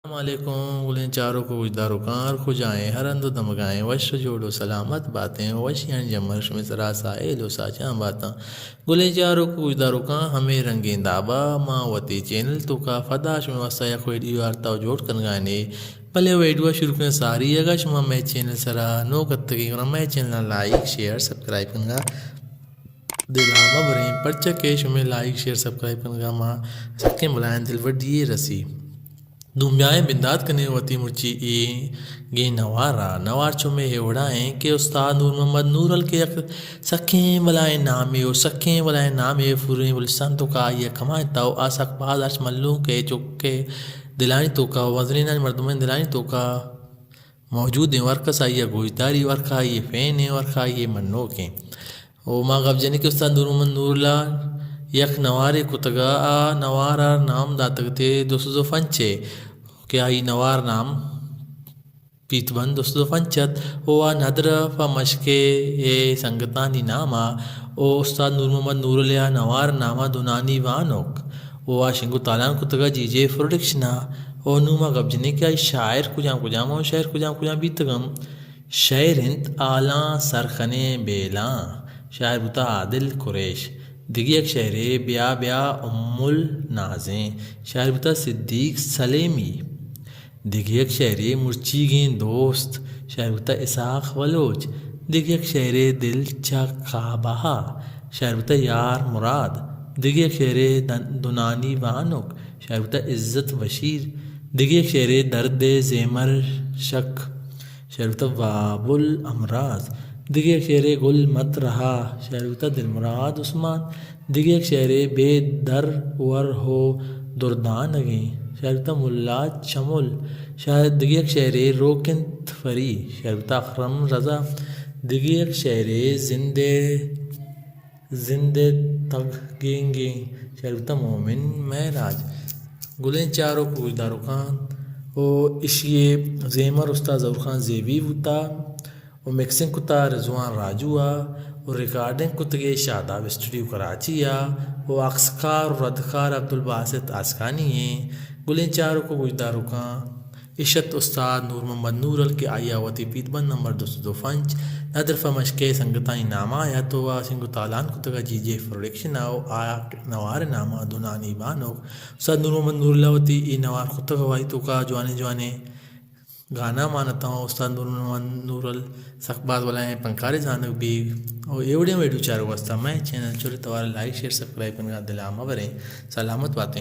السلام علیکم گلیں چاروں کو گجدار کار کھجائیں ہر اند دمگائیں وش جوڑو سلامت باتیں وشیاں جمرش میں سرا سائل و ساچاں باتاں گلیں چاروں کو گجدار کاں ہمیں رنگین دابا ماں وتی چینل تو کا فداش میں وسا یا ویڈیو آرتا جوڑ کر گانے بھلے ویڈیو شروع کرنے ساری اگا شما میں چینل سرا نو کتگی گنا میں چینل لائک شیئر سبسکرائب کرنا دلاما بریں پرچہ کے شما لائک شیئر سبسکرائب کرنا ماں سکیں بلائیں دل وڈی رسی دنیائیں بندات کنے وتی مرچی گے نوار چمے اڑائیں کہ استاد نور محمد نورل کے سکھیں بلائیں نامے و سکھیں بلائیں نامے فوریں بلستان تو کا یہ کمائیں تاو آسک بعض آش ملوں کے چکے دلانی تو کا وزرین مردمین دلانی تو کا موجود ہیں ورکس آئیے گوشداری ورکا یہ فین ہیں ورکا یہ منو کے او ماں غب جنی کہ استاد نور محمد نورلہ یک نوارے کتگا نوارا نام داتگتے 205 کہ آئی نوار نام پیت بند 205 ہوا ندر فمشکے سنگتانی ناما او استاد نور محمد نورلیہ نوار نامہ دونانی وانوک ہوا شنگو تالان کتگا جی جے پروڈکشنا او نوما غب جنے کہ آئی شاعر کجام و شاعر کجام بیتگم شعر انت آلاں سرخنے بیلاں شاعر بتا عادل قریش دیگی ایک شعر بیا ام النازیں شاعر بتا صدیق سلیمی دیگی ایک شعر مرچی گین دوست شاعر بتا اسحاق ولوچ دیگی ایک شعر دل چکابہا شاعر بتا یار مراد دیگی ایک شعر دونانی وانک شاعر بتا عزت بشیر دیگی ایک شعر درد زیمر شک شاعر بتا باب الامراض دیگی ایک شعر گل مت رہا شاعر بتا دل مراد عثمان دیگی ایک شعر بے در ور ہو دردانگیں شاعر بتا ملا چمل شاعر دیگی ایک شعر روکنت فری شاعر بتا اکرم رضا دیگی ایک شعر زندے تگ گینگیں شاعر بتا مومن معراج گلیں چاروں کو گجدارو کان او اشیے زیمر استاد ظہور خان زیوی بتا و مکسنگ کتا رضوان راجوا و ریکارڈنگ کتگے شاداب اسٹوڈیو کراچی و اقسکار و ردکار عبدالباسط آسکانی ہیں گلیں چاروں کو گجدارو کان عشت استاد نور محمد نورل کے آیا وتی پیت بند نمبر 205 ندر فمشکے سنگتانی نامہ آیا تو سنگو تالان کتگا جی جے پروڈکشن آیا نوار نامہ دونانی بانو استاد نور محمد نورلہ وتی ای نوار کتگا وائی تو کا جوانے گانا مانتا ہوں استاد نور محمد نورل سخباز والائیں پنکارے زانک بھی اور ایوڑے ویڈیو چارو واسطہ میں چینل چوری توار لائک شیئر سبسکرائب کرنا دلامہ بریں سلامت باتیں